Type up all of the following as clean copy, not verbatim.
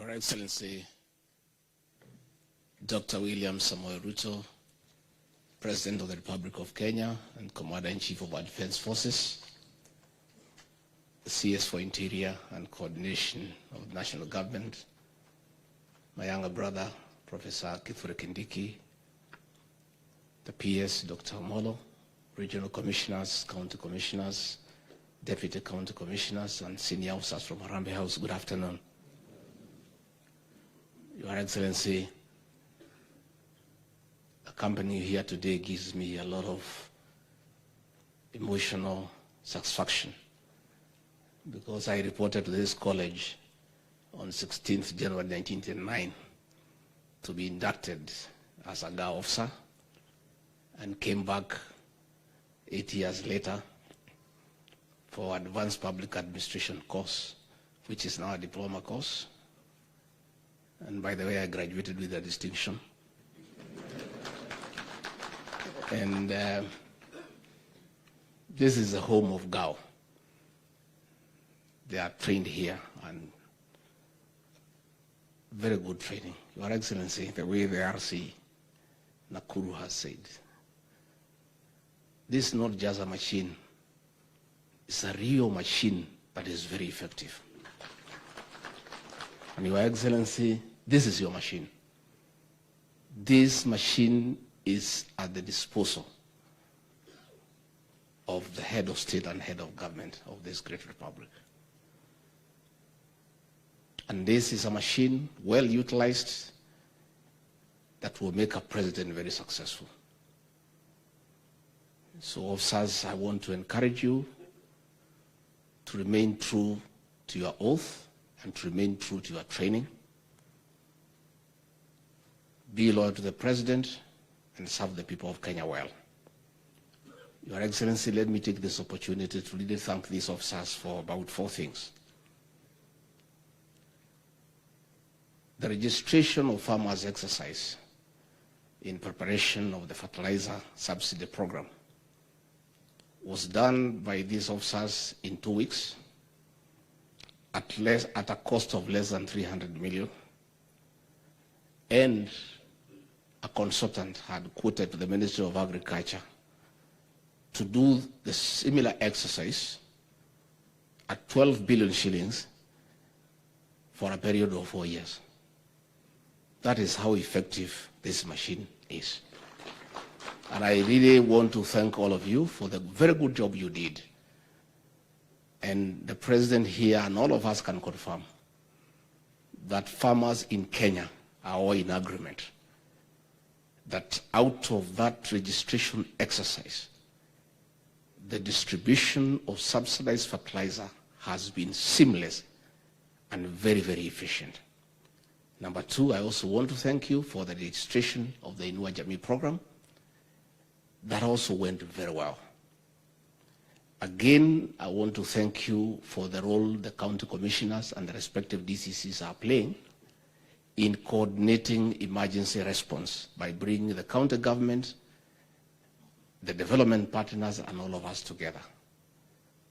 Your Excellency, Dr. William Samoei Ruto, President of the Republic of Kenya and Commander-in-Chief of our Defense Forces, the CS for Interior and Coordination of the National Government, my younger brother, Professor Kithure Kindiki, the PS, Dr. Omolo, Regional Commissioners, County Commissioners, Deputy County Commissioners, and senior officers from Harambee House, good afternoon. Your Excellency, accompanying you here today gives me a lot of emotional satisfaction because I reported to this college on 16th January 1989 to be inducted as a GA officer and came back 8 years later for Advanced Public Administration course, which is now a diploma course. And by the way, I graduated with a distinction. And this is the home of GAO. They are trained here and very good training. Your Excellency, the way the RC Nakuru has said, this is not just a machine, it's a real machine that is very effective. And Your Excellency, this is your machine. This machine is at the disposal of the head of state and head of government of this great republic. And this is a machine well utilized that will make a president very successful. So officers, I want to encourage you to remain true to your oath and to remain true to your training. Be loyal to the president and serve the people of Kenya well. Your Excellency, let me take this opportunity to really thank these officers for about 4 things. The registration of farmers' exercise in preparation of the fertilizer subsidy program was done by these officers in 2 weeks at a cost of less than 300 million, and a consultant had quoted to the Ministry of Agriculture to do the similar exercise at 12 billion shillings for a period of 4 years. That is how effective this machine is. And I really want to thank all of you for the very good job you did. And the President here and all of us can confirm that farmers in Kenya are all in agreement that out of that registration exercise, the distribution of subsidized fertilizer has been seamless and very, very efficient. Number 2, I also want to thank you for the registration of the Inua Jamii program. That also went very well. Again, I want to thank you for the role the county commissioners and the respective DCCs are playing in coordinating emergency response by bringing the county government, the development partners, and all of us together.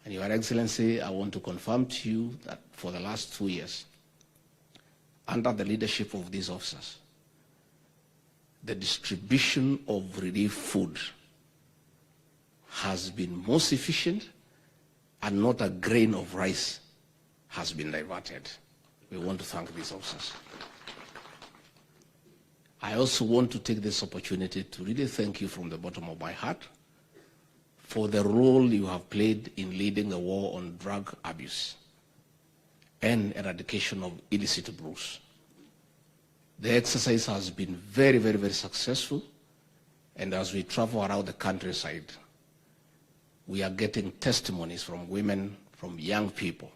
And Your Excellency, I want to confirm to you that for the last 2 years, under the leadership of these officers, the distribution of relief food has been most efficient and not a grain of rice has been diverted. We want to thank these officers. I also want to take this opportunity to really thank you from the bottom of my heart for the role you have played in leading the war on drug abuse and eradication of illicit brews. The exercise has been very, very, very successful, and as we travel around the countryside, we are getting testimonies from women, from young people,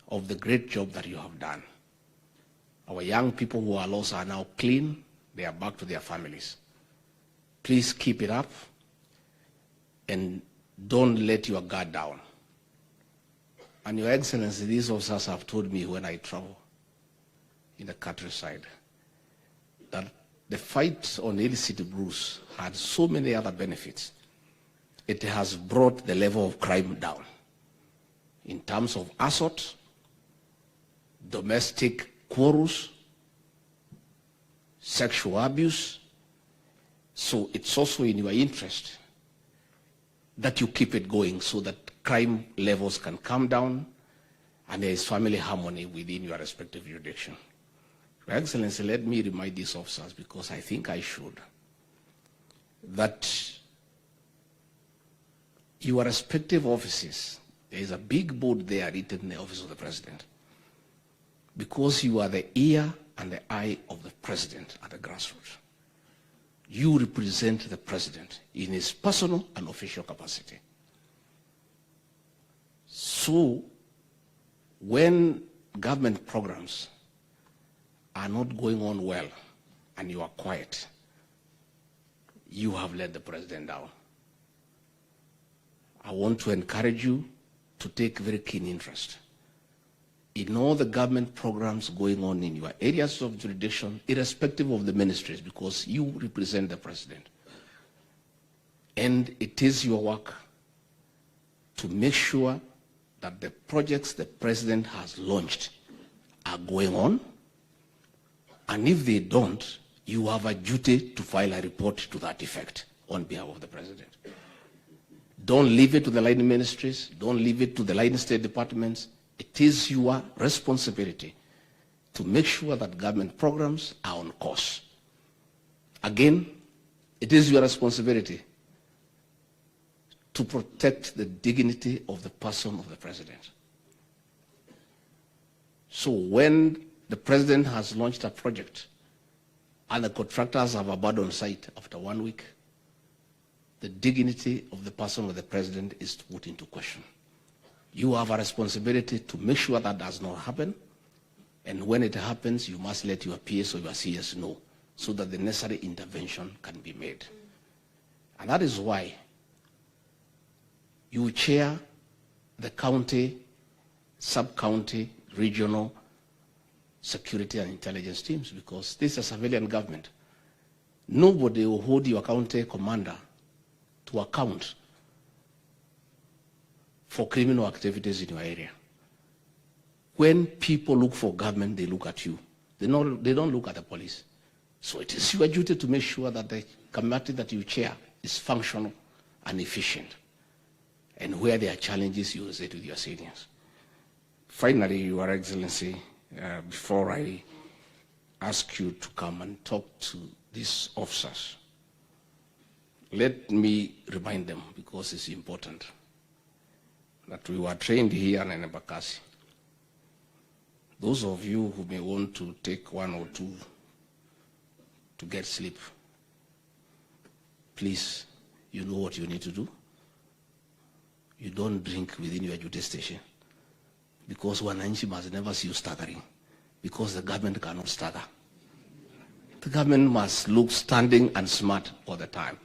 of the great job that you have done. Our young people who are lost are now clean, they are back to their families. Please keep it up and don't let your guard down. And Your Excellency, these officers have told me when I travel in the countryside that the fight on illicit brews had so many other benefits. It has brought the level of crime down in terms of assault, domestic quarrels, sexual abuse. So it's also in your interest that you keep it going so that crime levels can come down and there is family harmony within your respective jurisdiction. Your Excellency, let me remind these officers, because I think I should, that your respective offices, there is a big board there written in the office of the President, because you are the ear and the eye of the President at the grassroots. You represent the President in his personal and official capacity. So when government programs are not going on well and you are quiet, you have let the President down. I want to encourage you to take very keen interest in all the government programs going on in your areas of jurisdiction, irrespective of the ministries, because you represent the President. And it is your work to make sure that the projects the President has launched are going on. And if they don't, you have a duty to file a report to that effect on behalf of the President. Don't leave it to the line ministries. Don't leave it to the line state departments. It is your responsibility to make sure that government programs are on course. Again, it is your responsibility to protect the dignity of the person of the President. So when the President has launched a project and the contractors have abandoned site after 1 week, the dignity of the person of the President is put into question. You have a responsibility to make sure that does not happen, and when it happens, you must let your PS or your CS know so that the necessary intervention can be made. And that is why you chair the county, sub-county, regional security and intelligence teams, because this is a civilian government. Nobody will hold your county commander to account for criminal activities in your area. When people look for government, they look at you. They don't look at the police. So it is your duty to make sure that the committee that you chair is functional and efficient. And where there are challenges, you will say to your seniors. Finally, Your Excellency, before I ask you to come and talk to these officers, let me remind them, because it's important, that we were trained here in Embakasi. Those of you who may want to take 1 or 2 to get sleep, please, you know what you need to do. You don't drink within your duty station, because wananchi must never see you staggering, because the government cannot stagger. The government must look standing and smart all the time.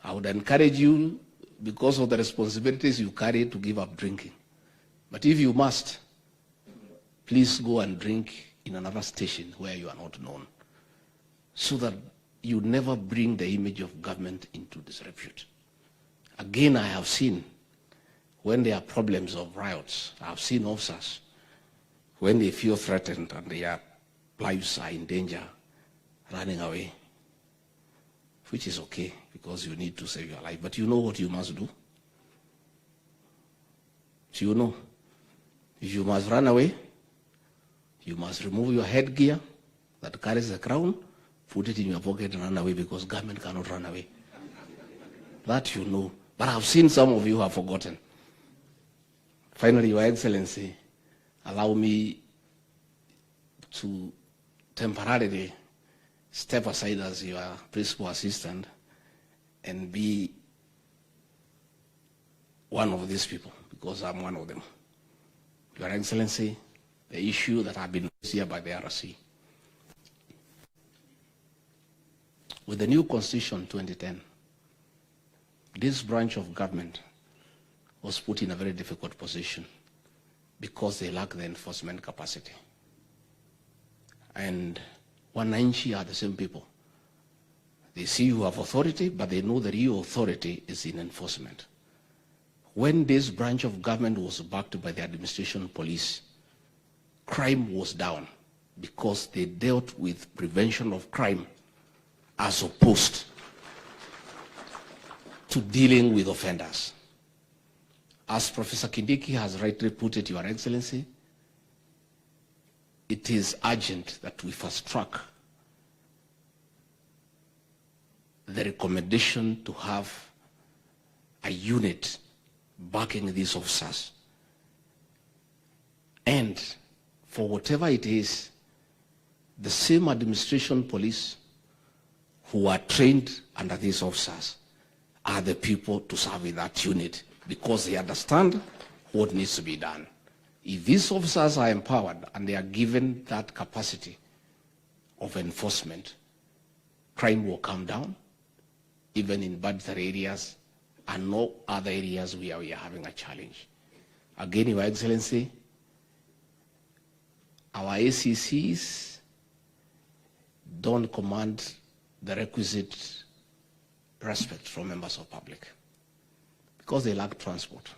I would encourage you, because of the responsibilities you carry, to give up drinking. But if you must, please go and drink in another station where you are not known, so that you never bring the image of government into disrepute. Again, I have seen when there are problems of riots, I have seen officers, when they feel threatened and their lives are in danger, running away, which is okay, because you need to save your life. But you know what you must do? So you know, if you must run away, you must remove your headgear that carries the crown, put it in your pocket and run away, because government cannot run away. That you know. But I've seen some of you have forgotten. Finally, Your Excellency, allow me to temporarily step aside as your principal assistant and be one of these people, because I'm one of them. Your Excellency, the issue that have been raised here by the RC. With the new Constitution 2010, this branch of government was put in a very difficult position because they lack the enforcement capacity. And wananchi are the same people. They see you have authority, but they know the real authority is in enforcement. When this branch of government was backed by the administration police, crime was down. because they dealt with prevention of crime as opposed to dealing with offenders. As Professor Kindiki has rightly put it, Your Excellency, it is urgent that we fast track the recommendation to have a unit backing these officers. And for whatever it is, the same administration police who are trained under these officers are the people to serve in that unit because they understand what needs to be done. If these officers are empowered and they are given that capacity of enforcement, crime will come down, even in budgetary areas and no other areas where we are having a challenge. Again, Your Excellency, our ACCs don't command the requisite respect from members of public because they lack transport.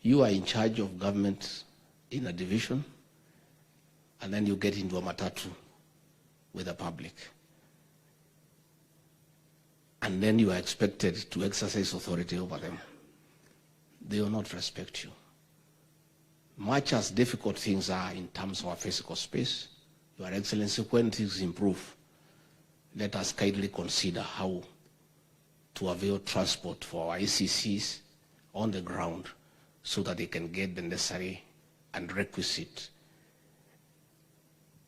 You are in charge of government in a division, and then you get into a matatu with the public. And then you are expected to exercise authority over them. They will not respect you. Much as difficult things are in terms of our physical space, Your Excellency, when things improve, let us kindly consider how to avail transport for our ACCs on the ground so that they can get the necessary and requisite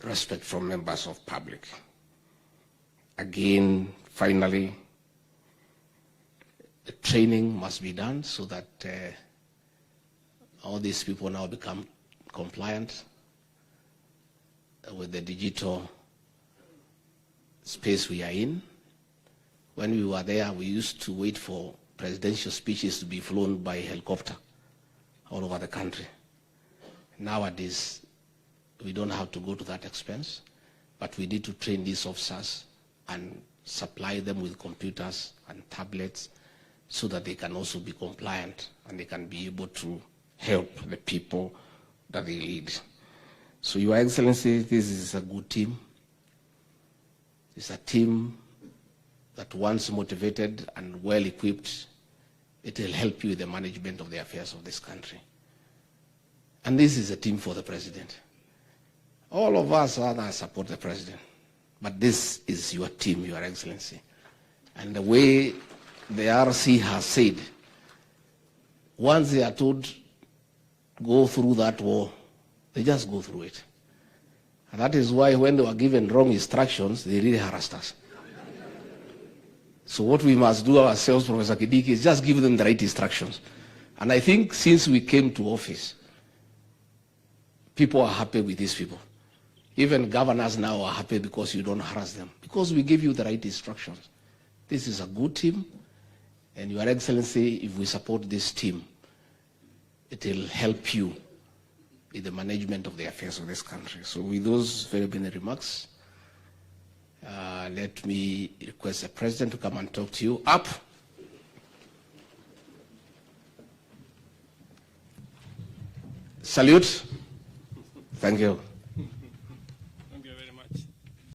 respect from members of public. Again, finally, the training must be done so that all these people now become compliant with the digital space we are in. When we were there, we used to wait for presidential speeches to be flown by helicopter all over the country. Nowadays, we don't have to go to that expense, but we need to train these officers and supply them with computers and tablets so that they can also be compliant and they can be able to help the people that they lead. So, Your Excellency, this is a good team. It's a team that once motivated and well equipped, it will help you with the management of the affairs of this country. And this is a team for the president. All of us others support the president, but this is your team, Your Excellency. And the way the RC has said, once they are told, go through that war, they just go through it. And that is why when they were given wrong instructions, they really harassed us. So what we must do ourselves, Professor Kindiki, is just give them the right instructions. And I think since we came to office, people are happy with these people. Even governors now are happy because you don't harass them, because we give you the right instructions. This is a good team, and Your Excellency, if we support this team, it will help you in the management of the affairs of this country. So with those very many remarks, let me request the President to come and talk to you. Up. Salute. Thank you.